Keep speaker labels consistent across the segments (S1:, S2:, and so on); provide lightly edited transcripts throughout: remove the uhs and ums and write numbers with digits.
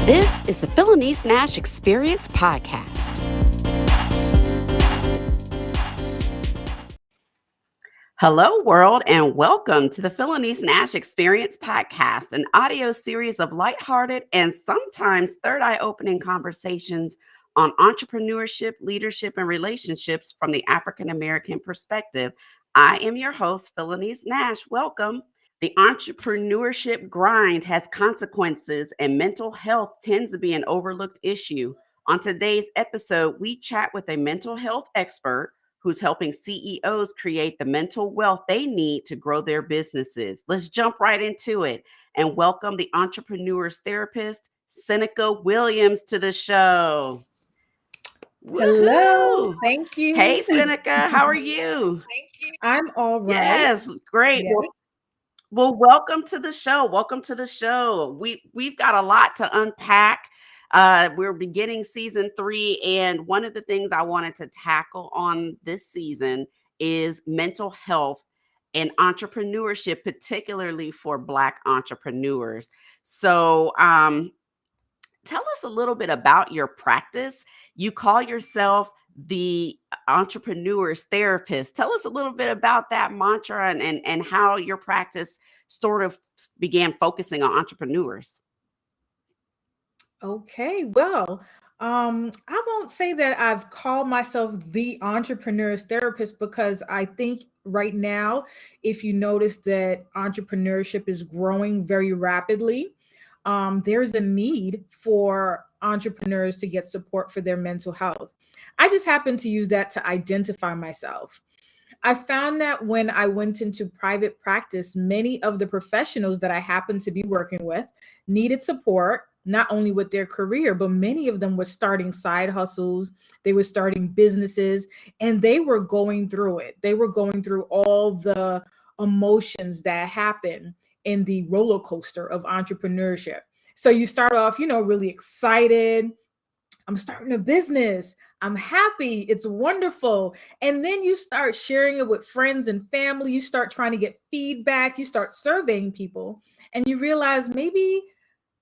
S1: This is the Phylanice Nashe Experience Podcast. Hello, world, and welcome to the Phylanice Nashe Experience Podcast, an audio series of lighthearted and sometimes third eye opening conversations on entrepreneurship, leadership, and relationships from the African American perspective. I am your host, Phylanice Nashe. Welcome. The entrepreneurship grind has consequences, and mental health tends to be an overlooked issue. On today's episode, we chat with a mental health expert who's helping CEOs create the mental wealth they need to grow their businesses. Let's jump right into it and welcome the entrepreneur's therapist, Seneca Williams, to the show.
S2: Hello,
S1: Woohoo!
S2: thank you.
S1: Hey, Seneca, how are you?
S2: I'm all right.
S1: Yes, great.
S2: Yes.
S1: Well, welcome to the show. Welcome to the show. We've got a lot to unpack. We're beginning season 3, and one of the things I wanted to tackle on this season is mental health and entrepreneurship, particularly for Black entrepreneurs. So, tell us a little bit about your practice. You call yourself the entrepreneur's therapist. Tell us a little bit about that mantra and how your practice sort of began focusing on entrepreneurs.
S2: Okay, well, I won't say that I've called myself the entrepreneur's therapist because I think right now, if you notice that entrepreneurship is growing very rapidly, there's a need for entrepreneurs to get support for their mental health. I just happen to use that to identify myself. I found that when I went into private practice, many of the professionals that I happened to be working with needed support, not only with their career, but many of them were starting side hustles, they were starting businesses, and they were going through it. They were going through all the emotions that happen in the roller coaster of entrepreneurship. So you start off, really excited. I'm starting a business. I'm happy. It's wonderful. And then you start sharing it with friends and family. You start trying to get feedback. You start surveying people and you realize maybe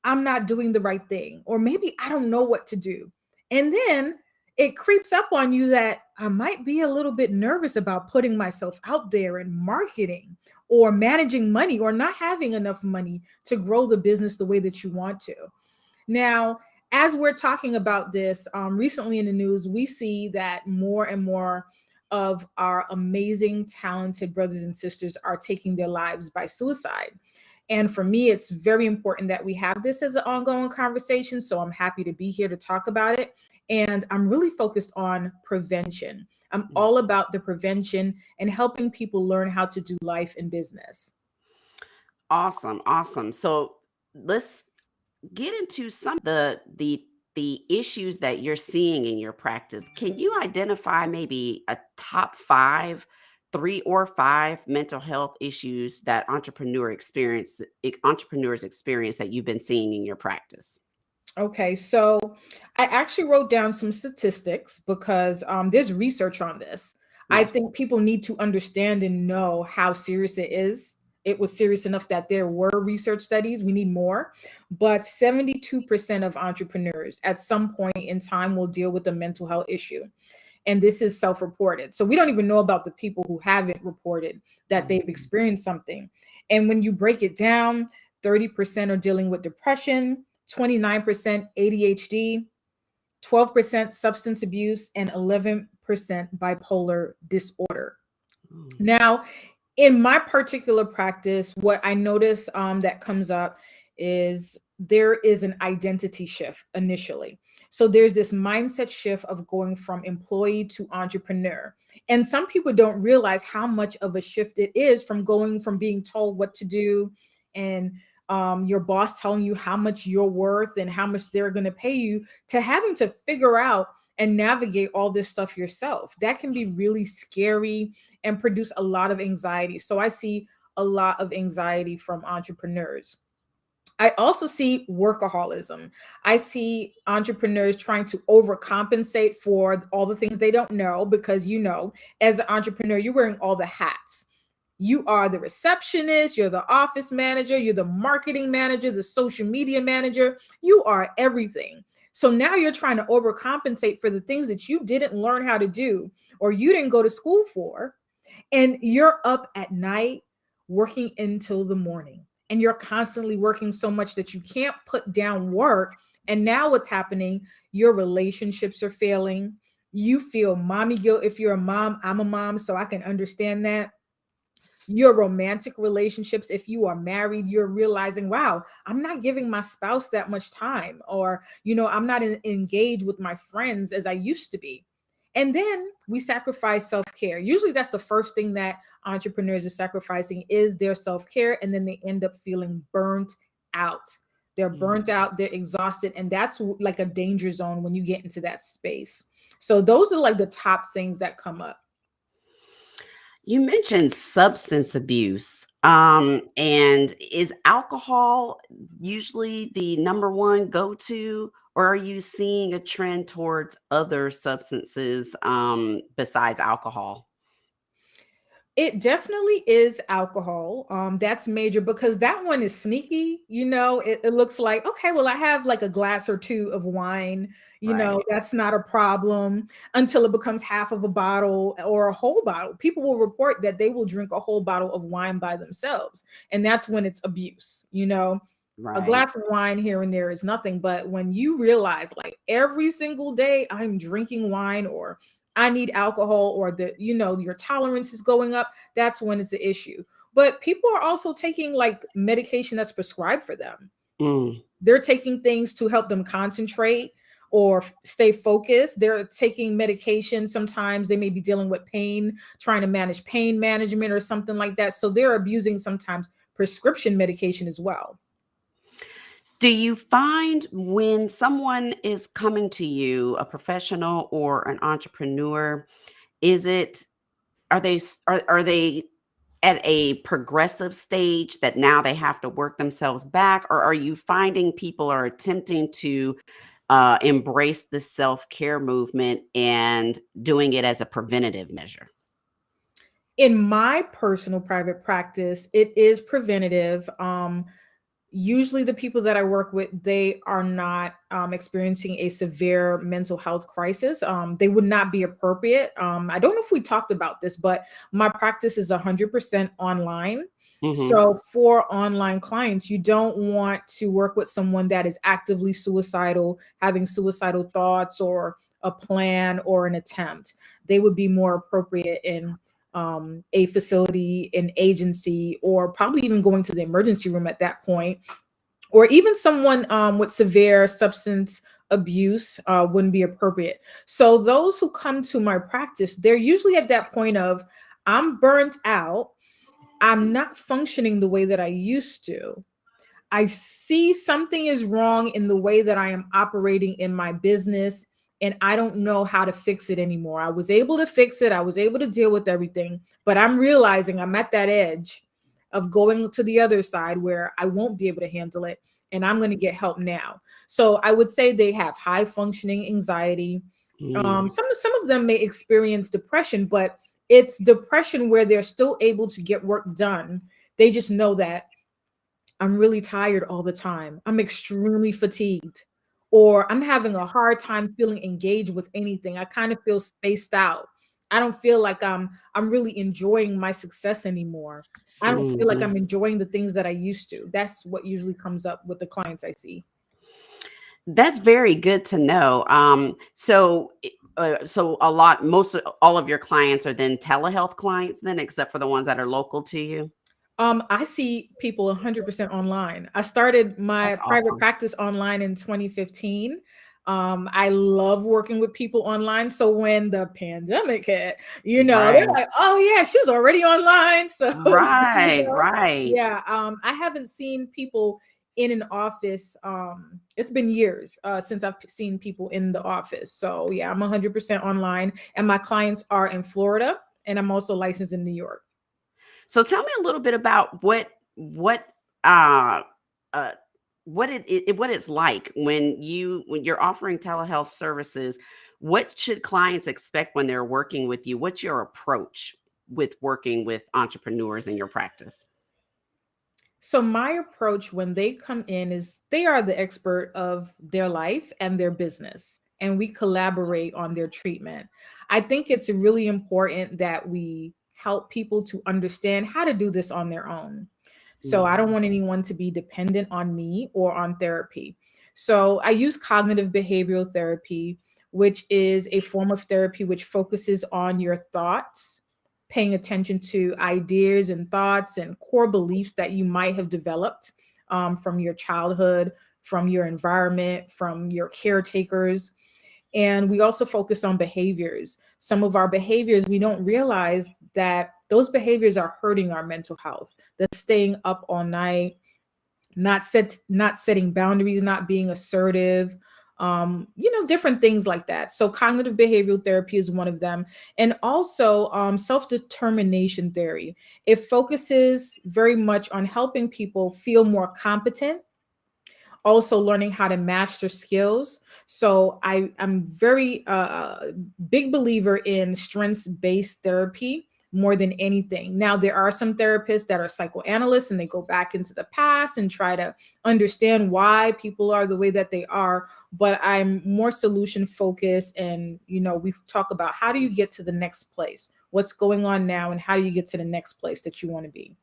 S2: I'm not doing the right thing, or maybe I don't know what to do. And then it creeps up on you that I might be a little bit nervous about putting myself out there and marketing or managing money or not having enough money to grow the business the way that you want to. Now, as we're talking about this, recently in the news, we see that more and more of our amazing, talented brothers and sisters are taking their lives by suicide. And for me, it's very important that we have this as an ongoing conversation. So I'm happy to be here to talk about it. And I'm really focused on prevention. I'm all about the prevention and helping people learn how to do life and business.
S1: Awesome, awesome. So let's get into some of the issues that you're seeing in your practice. Can you identify maybe a top 5, 3 or 5 mental health issues that entrepreneurs experience that you've been seeing in your practice?
S2: Okay, so I actually wrote down some statistics because there's research on this. I
S1: Yes.
S2: think people need to understand and know how serious it is. It was serious enough that there were research studies. We need more. But 72% of entrepreneurs at some point in time will deal with a mental health issue. And this is self-reported. So we don't even know about the people who haven't reported that they've experienced something. And when you break it down, 30% are dealing with depression, 29% ADHD, 12% substance abuse, and 11% bipolar disorder.
S1: Mm.
S2: Now, in my particular practice, what I notice that comes up is there is an identity shift initially. So there's this mindset shift of going from employee to entrepreneur. And some people don't realize how much of a shift it is from going from being told what to do and your boss telling you how much you're worth and how much they're going to pay you to having to figure out and navigate all this stuff yourself. That can be really scary and produce a lot of anxiety. So I see a lot of anxiety from entrepreneurs. I also see workaholism. I see entrepreneurs trying to overcompensate for all the things they don't know because, as an entrepreneur, you're wearing all the hats. You are the receptionist, you're the office manager, you're the marketing manager, the social media manager. You are everything. So now you're trying to overcompensate for the things that you didn't learn how to do or you didn't go to school for. And you're up at night working until the morning. And you're constantly working so much that you can't put down work. And now what's happening? Your relationships are failing. You feel mommy guilt. If you're a mom, I'm a mom, so I can understand that. Your romantic relationships, if you are married, you're realizing, wow, I'm not giving my spouse that much time, or I'm not engaged with my friends as I used to be. And then we sacrifice self-care. Usually that's the first thing that entrepreneurs are sacrificing, is their self-care, and then they end up feeling burnt out. They're burnt out, they're exhausted, and that's like a danger zone when you get into that space. So those are like the top things that come up.
S1: You mentioned substance abuse. And is alcohol usually the number one go-to, or are you seeing a trend towards other substances besides alcohol?
S2: It definitely is alcohol. That's major because that one is sneaky. It looks like, okay, well, I have like a glass or two of wine.
S1: Right.
S2: That's not a problem until it becomes half of a bottle or a whole bottle. People will report that they will drink a whole bottle of wine by themselves. And that's when it's abuse. A
S1: Right.
S2: glass of wine here and there is nothing. But when you realize, like, every single day I'm drinking wine, or I need alcohol, or your tolerance is going up, that's when it's an issue. But people are also taking like medication that's prescribed for them.
S1: Mm.
S2: They're taking things to help them concentrate or stay focused. They're taking medication. Sometimes they may be dealing with pain, trying to manage pain management or something like that. So they're abusing sometimes prescription medication as well.
S1: Do you find when someone is coming to you, a professional or an entrepreneur, is it are they at a progressive stage that now they have to work themselves back, or are you finding people are attempting to embrace the self-care movement and doing it as a preventative measure?
S2: In my personal private practice, it is preventative. Usually the people that I work with, they are not experiencing a severe mental health crisis. They would not be appropriate. I don't know if we talked about this, but my practice is 100% online.
S1: Hmm.
S2: So for online clients, you don't want to work with someone that is actively suicidal, having suicidal thoughts or a plan or an attempt. They would be more appropriate in a facility, an agency, or probably even going to the emergency room at that point, or even someone with severe substance abuse wouldn't be appropriate. So those who come to my practice, they're usually at that point of, I'm burnt out. I'm not functioning the way that I used to. I see something is wrong in the way that I am operating in my business, and I don't know how to fix it anymore. I was able to fix it. I was able to deal with everything, but I'm realizing I'm at that edge of going to the other side where I won't be able to handle it, and I'm going to get help now. So I would say they have high functioning anxiety.
S1: Mm.
S2: Some of them may experience depression, but it's depression where they're still able to get work done. They just know that I'm really tired all the time. I'm extremely fatigued, or I'm having a hard time feeling engaged with anything. I kind of feel spaced out. I don't feel like I'm really enjoying my success anymore. I don't feel like
S1: Mhm.
S2: I'm enjoying the things that I used to. That's what usually comes up with the clients I see.
S1: That's very good to know. So a lot, most of all of your clients are then telehealth clients, then, except for the ones that are local to you.
S2: I see people 100% online. I started my
S1: That's
S2: private
S1: awesome.
S2: practice online in 2015. I love working with people online. So when the pandemic hit, they're
S1: Right,
S2: like, "Oh yeah, she was already online." So,
S1: right, right.
S2: yeah. I haven't seen people in an office. It's been years since I've seen people in the office. So yeah, I'm 100% online, and my clients are in Florida, and I'm also licensed in New York.
S1: So tell me a little bit about uh uh what it's like when you're offering telehealth services. What should clients expect when they're working with you? What's your approach? with working with entrepreneurs in your practice?
S2: So my approach when they come in is they are the expert of their life and their business, and we collaborate on their treatment. I think it's really important that we help people to understand how to do this on their own. So I
S1: Yes.
S2: don't want anyone to be dependent on me or on therapy. So I use cognitive behavioral therapy, which is a form of therapy which focuses on your thoughts, paying attention to ideas and thoughts and core beliefs that you might have developed from your childhood, from your environment, from your caretakers. And we also focus on behaviors. Some of our behaviors, we don't realize that those behaviors are hurting our mental health. The staying up all night, not setting boundaries, not being assertive, different things like that. So cognitive behavioral therapy is one of them. And also self-determination theory. It focuses very much on helping people feel more competent, also learning how to master skills. So I'm very big believer in strengths-based therapy more than anything. Now, there are some therapists that are psychoanalysts and they go back into the past and try to understand why people are the way that they are. But I'm more solution focused. And, we talk about how do you get to the next place? What's going on now? And how do you get to the next place that you want to be?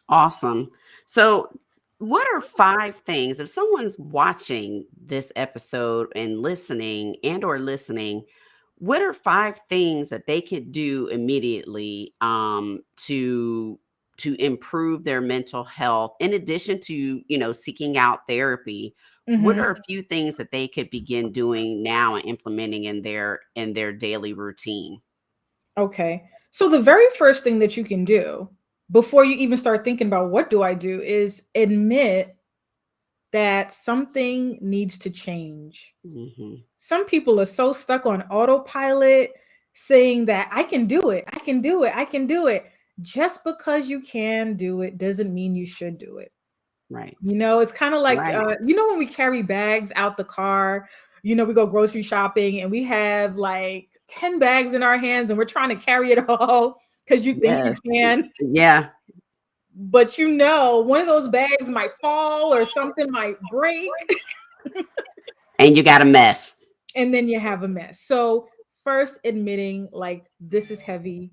S1: Awesome. So, what are 5 things, if someone's watching this episode and listening, what are 5 things that they could do immediately to improve their mental health in addition to, seeking out therapy? What
S2: Mhm.
S1: are a few things that they could begin doing now and implementing in their daily routine?
S2: Okay. So the very first thing that you can do before you even start thinking about what do I do is admit that something needs to change.
S1: Mhm.
S2: Some people are so stuck on autopilot saying that I can do it, I can do it, I can do it. Just because you can do it doesn't mean you should do it.
S1: Right.
S2: It's kind of like,
S1: Right.
S2: when we carry bags out the car, we go grocery shopping and we have like 10 bags in our hands and we're trying to carry it all because you think you
S1: Yes.
S2: can.
S1: Yeah.
S2: But one of those bags might fall or something might break
S1: And you got a mess.
S2: and then you have a mess. So, first admitting like this is heavy,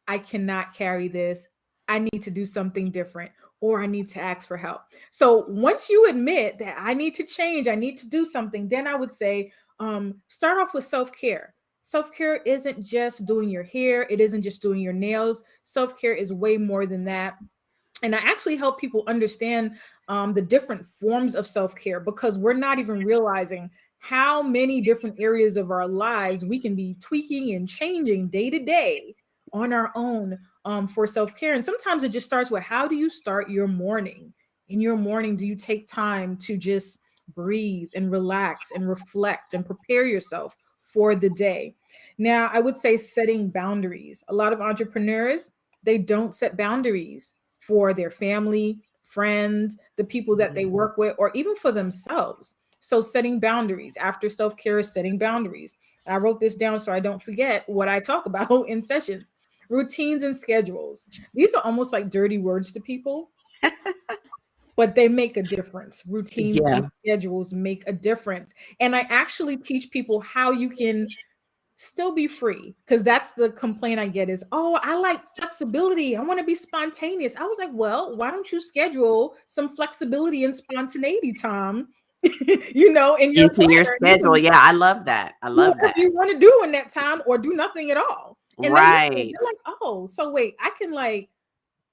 S2: I cannot carry this. I need to do something different or I need to ask for help. So once you admit that I need to change, I need to do something, then I would say start off with self-care. Self-care isn't just doing your hair, it isn't just doing your nails. Self-care is way more than that. And I actually help people understand the different forms of self-care because we're not even realizing how many different areas of our lives we can be tweaking and changing day to day on our own for self-care. And sometimes it just starts with how do you start your morning? In your morning, do you take time to just breathe and relax and reflect and prepare yourself for the day? Now, I would say setting boundaries. A lot of entrepreneurs, they don't set boundaries for their family, friends, the people that they
S1: Mhm.
S2: work with, or even for themselves. So, setting boundaries after self care is setting boundaries. I wrote this down so I don't forget what I talk about in sessions. Routines and schedules. These are almost like dirty words to people, but they make a difference. Routines and
S1: Yeah.
S2: schedules make a difference. And I actually teach people how you can still be free because that's the complaint I get is, oh, I like flexibility, I want to be spontaneous. I was like, well, why don't you schedule some flexibility and spontaneity time in your
S1: Into your
S2: planner, and you
S1: schedule.
S2: can
S1: Yeah, I love that. I
S2: do
S1: love
S2: whatever
S1: that.
S2: you want to do in that time or do nothing at all. And
S1: Right.
S2: they're like, oh, so wait, I can like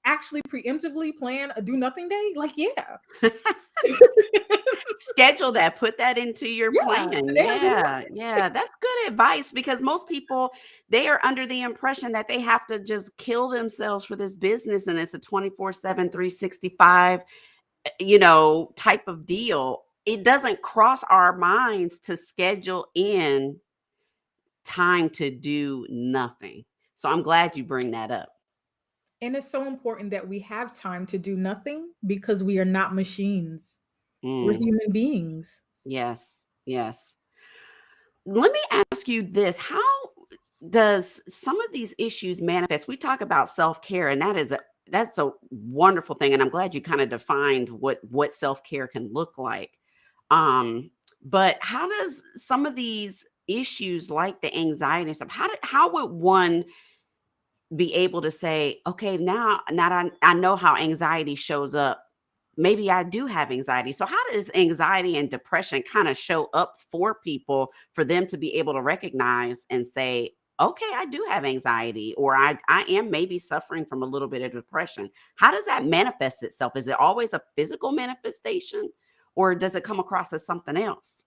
S2: actually preemptively plan a do nothing day, like, yeah.
S1: Schedule that, put that into your
S2: Yeah,
S1: plan.
S2: they have to
S1: Yeah,
S2: work.
S1: yeah, that's good advice because most people, they are under the impression that they have to just kill themselves for this business and it's a 24/7, 365, type of deal. It doesn't cross our minds to schedule in time to do nothing. So I'm glad you bring that up.
S2: And it's so important that we have time to do nothing because we are not machines. We're
S1: Mm,
S2: human beings.
S1: yes, yes. Let me ask you this. How does some of these issues manifest? We talk about self-care, and that's a wonderful thing, and I'm glad you kind of defined what self-care can look like. Um, but how does some of these issues like the anxiety and stuff, how would one be able to say, okay, now I know how anxiety shows up. Maybe I do have anxiety. So how does anxiety and depression kind of show up for people for them to be able to recognize and say, okay, I do have anxiety, or I am maybe suffering from a little bit of depression. How does that manifest itself? Is it always a physical manifestation, or does it come across as something else?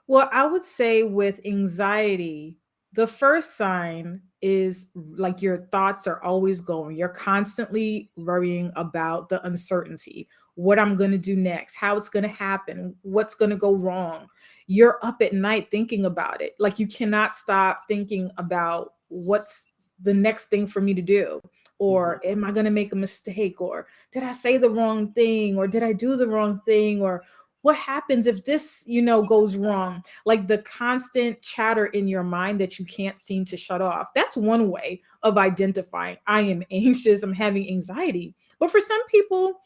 S2: Well, I would say with anxiety, the first sign is like your thoughts are always going. You're constantly worrying about the uncertainty, what I'm going to do next, how it's going to happen, what's going to go wrong. You're up at night thinking about it. Like you cannot stop thinking about what's the next thing for me to do.
S1: Mhm.
S2: Or am I going to make a mistake? Or did I say the wrong thing? Or did I do the wrong thing? Or what happens if this, goes wrong? Like the constant chatter in your mind that you can't seem to shut off. That's one way of identifying I am anxious, I'm having anxiety. But for some people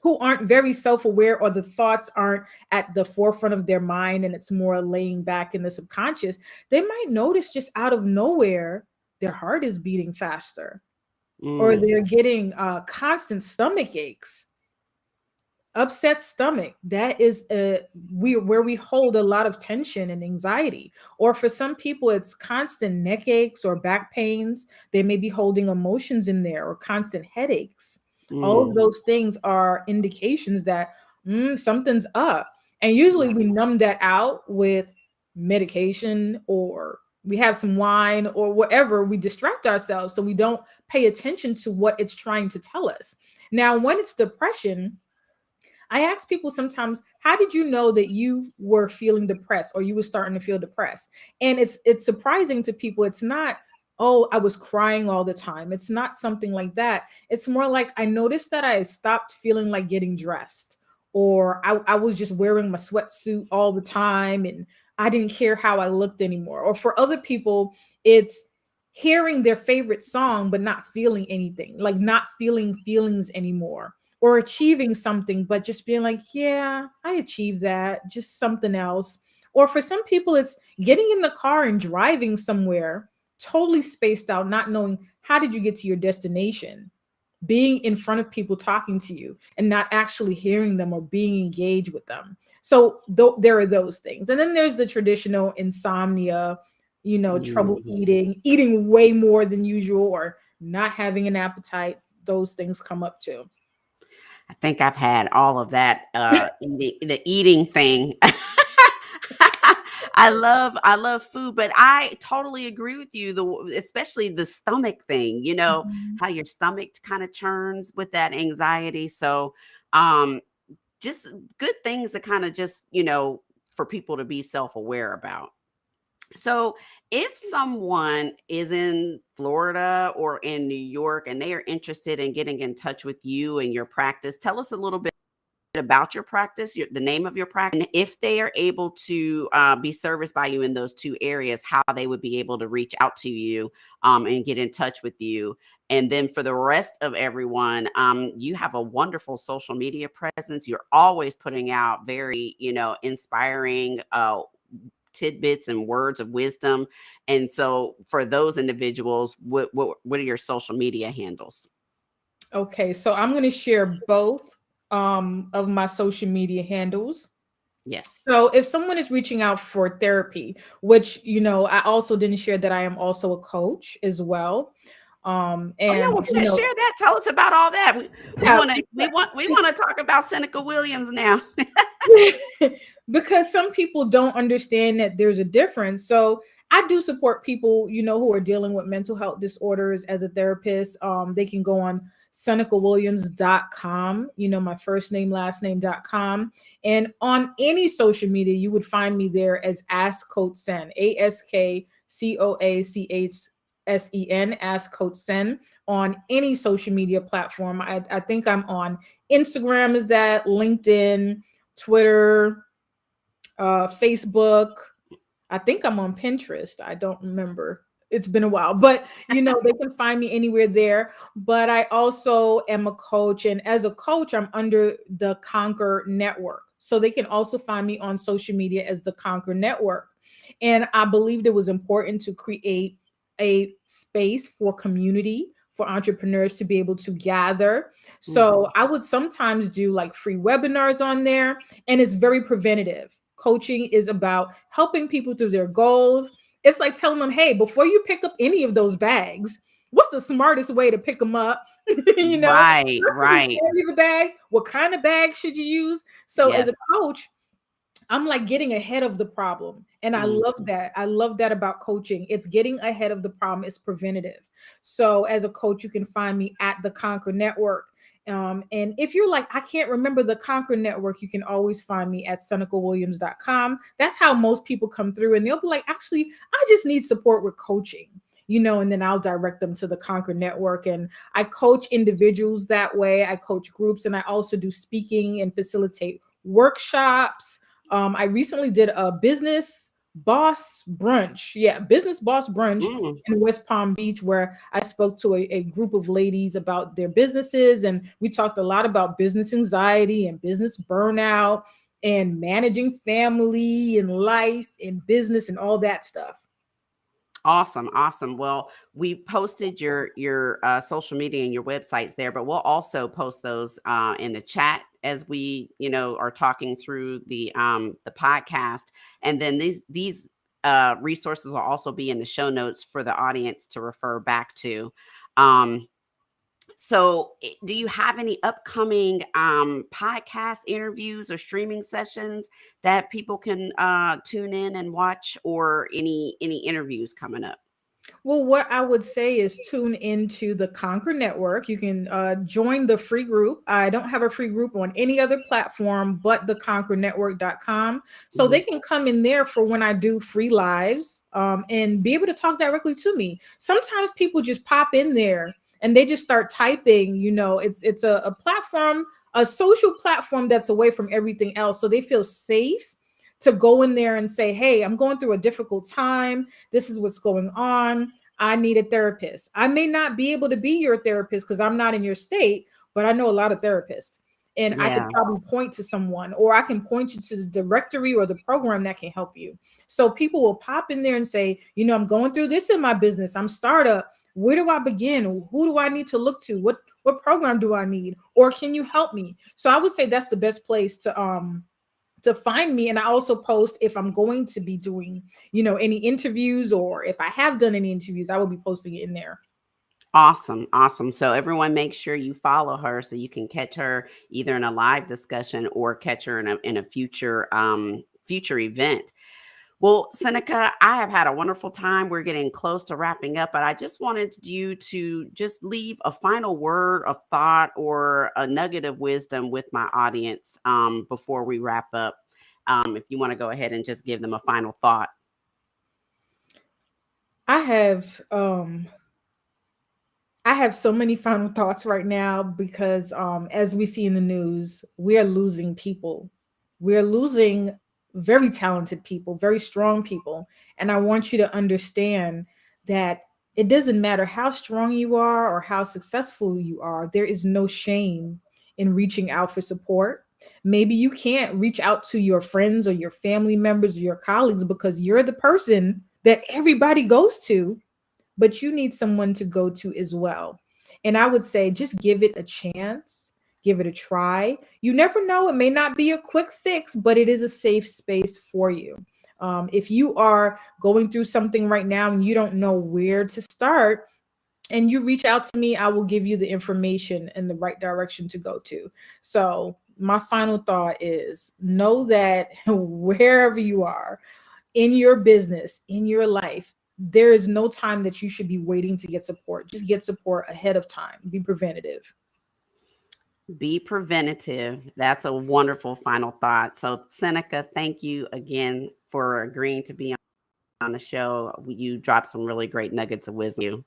S2: who aren't very self-aware, or the thoughts aren't at the forefront of their mind and it's more laying back in the subconscious, they might notice just out of nowhere their heart is beating faster, or
S1: Mm.
S2: they're getting constant stomach aches, upset stomach. That is where we hold a lot of tension and anxiety. Or for some people it's constant neck aches or back pains. They may be holding emotions in there, or constant headaches. All of
S1: Mm.
S2: those things are indications that something's up. And usually
S1: Yeah.
S2: we numb that out with medication, or we have some wine or whatever. We distract ourselves so we don't pay attention to what it's trying to tell us. Now when it's depression, I ask people sometimes, how did you know that you were feeling depressed, or you were starting to feel depressed? And it's surprising to people. It's not, oh, I was crying all the time. It's not something like that. It's more like I noticed that I stopped feeling like getting dressed, or I was just wearing my sweatsuit all the time and I didn't care how I looked anymore. Or for other people, it's hearing their favorite song but not feeling anything, like not feeling feelings anymore, or achieving something, but just being like, yeah, I achieved that, just something else. Or for some people, it's getting in the car and driving somewhere totally spaced out, not knowing how did you get to your destination, being in front of people talking to you and not actually hearing them or being engaged with them. So there are those things. And then there's the traditional insomnia, trouble
S1: Mhm.
S2: eating way more than usual, or not having an appetite. Those things come up too.
S1: I think I've had all of that, the eating thing. I love food, but I totally agree with you, especially the stomach thing,
S2: Mhm.
S1: how your stomach kinda churns with that anxiety, so, um, just good things to kinda just, for people to be self-aware about. So, if someone is in Florida or in New York and they are interested in getting in touch with you and your practice, tell us a little bit about your practice, the name of your practice, and if they are able to be serviced by you in those two areas, how they would be able to reach out to you and get in touch with you. And then for the rest of everyone, you have a wonderful social media presence. You're always putting out very, inspiring tidbits and words of wisdom. And so for those individuals, what are your social media handles?
S2: Okay, so I'm going to share both of my social media handles.
S1: Yes.
S2: So if someone is reaching out for therapy, which I also didn't share that I am also a coach as well.
S1: Oh yeah,
S2: And
S1: well, share that. Tell us about all that. We
S2: yeah,
S1: want to we want to talk about Seneca Williams now.
S2: because some people don't understand that there's a difference. So I do support people, who are dealing with mental health disorders as a therapist. They can go on senecawilliams.com, my first name, last name.com. And on any social media, you would find me there as Ask Coach Sen, AskCoachSen, Ask Coach Sen, on any social media platform. I think I'm on Instagram, is that, LinkedIn, Twitter, Facebook. I think I'm on Pinterest. I don't remember. It's been a while, but they can find me anywhere there. But I also am a coach, and as a coach, I'm under the Conquer Network. So they can also find me on social media as the Conquer Network. And I believed it was important to create a space for community for entrepreneurs to be able to gather. So
S1: Mhm.
S2: I would sometimes do like free webinars on there, and it's very preventative. Coaching is about helping people through their goals. It's like telling them, hey, before you pick up any of those bags, what's the smartest way to pick them up?
S1: Right,
S2: Where should you
S1: right.
S2: carry the bags? What kind of bag should you use? So as
S1: Yes.
S2: a coach, I'm like getting ahead of the problem. And I love
S1: Mhm.
S2: that. I love that about coaching. It's getting ahead of the problem, it's preventative. So, as a coach, you can find me at the Conquer Network. And if you're like, I can't remember the Conquer Network, you can always find me at senecawilliams.com. That's how most people come through, and they'll be like, actually, I just need support with coaching. And then I'll direct them to the Conquer Network. And I coach individuals that way. I coach groups, and I also do speaking and facilitate workshops. I recently did a business boss brunch. Yeah, business boss brunch
S1: Mm.
S2: in West Palm Beach, where I spoke to a group of ladies about their businesses. And we talked a lot about business anxiety and business burnout and managing family and life and business and all that stuff.
S1: Awesome, awesome. Well, we posted your social media and your websites there, but we'll also post those in the chat as we, are talking through the podcast. And then these resources will also be in the show notes for the audience to refer back to. Um, do you have any upcoming podcast interviews or streaming sessions that people can tune in and watch, or any interviews coming up?
S2: Well, what I would say is tune into the Conquer Network. You can join the free group. I don't have a free group on any other platform but the conquernetwork.com. So they
S1: Mhm.
S2: can come in there for when I do free lives and be able to talk directly to me. Sometimes people just pop in there and they just start typing. It's a platform, a social platform that's away from everything else. So they feel safe to go in there and say, hey, I'm going through a difficult time. This is what's going on. I need a therapist. I may not be able to be your therapist because I'm not in your state, but I know a lot of therapists. And I could
S1: Yeah.
S2: probably point to someone, or I can point you to the directory or the program that can help you. So people will pop in there and say, I'm going through this in my business. I'm startup. Where do I begin? Who do I need to look to? What program do I need? Or can you help me? So I would say that's the best place to find me. And I also post if I'm going to be doing, any interviews, or if I have done any interviews, I will be posting it in there.
S1: Awesome, awesome. So everyone make sure you follow her so you can catch her either in a live discussion or catch her in a future event. Well, Seneca, I have had a wonderful time. We're getting close to wrapping up, but I just wanted you to just leave a final word of thought or a nugget of wisdom with my audience before we wrap up. If you want to go ahead and just give them a final thought.
S2: I have so many final thoughts right now because as we see in the news, we are losing people. We're losing very talented people, very strong people. And I want you to understand that it doesn't matter how strong you are or how successful you are, there is no shame in reaching out for support. Maybe you can't reach out to your friends or your family members or your colleagues because you're the person that everybody goes to, but you need someone to go to as well. And I would say just give it a chance, give it a try. You never know, it may not be a quick fix, but it is a safe space for you. If you are going through something right now and you don't know where to start, and you reach out to me, I will give you the information and the right direction to go to. So, my final thought is know that wherever you are, in your business, in your life, there is no time that you should be waiting to get support. Just get support ahead of time. Be preventative.
S1: Be preventative. That's a wonderful final thought. So, Seneca, thank you again for agreeing to be on the show. You dropped some really great nuggets of wisdom.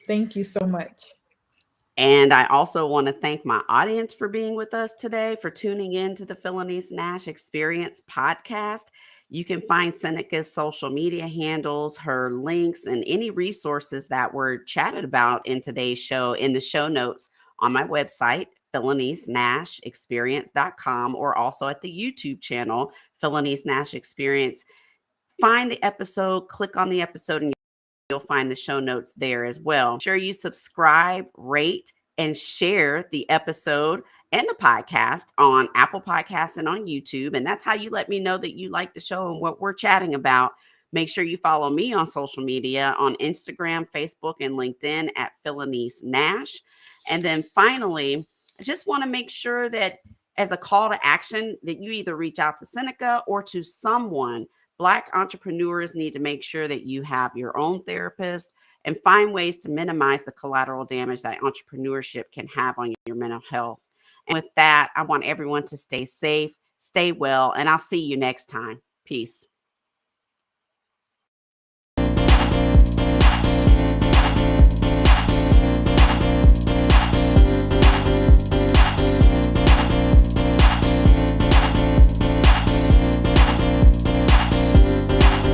S2: Thank you so much.
S1: And I also want to thank my audience for being with us today, for tuning in to the Phylanice Nashe Experience podcast. You can find Seneca's social media handles, her links, and any resources that were chatted about in today's show in the show notes on my website, PhylaniceNasheExperience.com, or also at the YouTube channel, Phylanice Nashe Experience. Find the episode, click on the episode, and you'll find the show notes there as well. Make sure you subscribe, rate, and share the episode and the podcast on Apple Podcasts and on YouTube. And that's how you let me know that you like the show and what we're chatting about. Make sure you follow me on social media on Instagram, Facebook, and LinkedIn at Phylanice Nashe. And then finally, I just want to make sure that as a call to action that you either reach out to Seneca or to someone. Black entrepreneurs need to make sure that you have your own therapist and find ways to minimize the collateral damage that entrepreneurship can have on your mental health. And with that, I want everyone to stay safe, stay well, and I'll see you next time. Peace.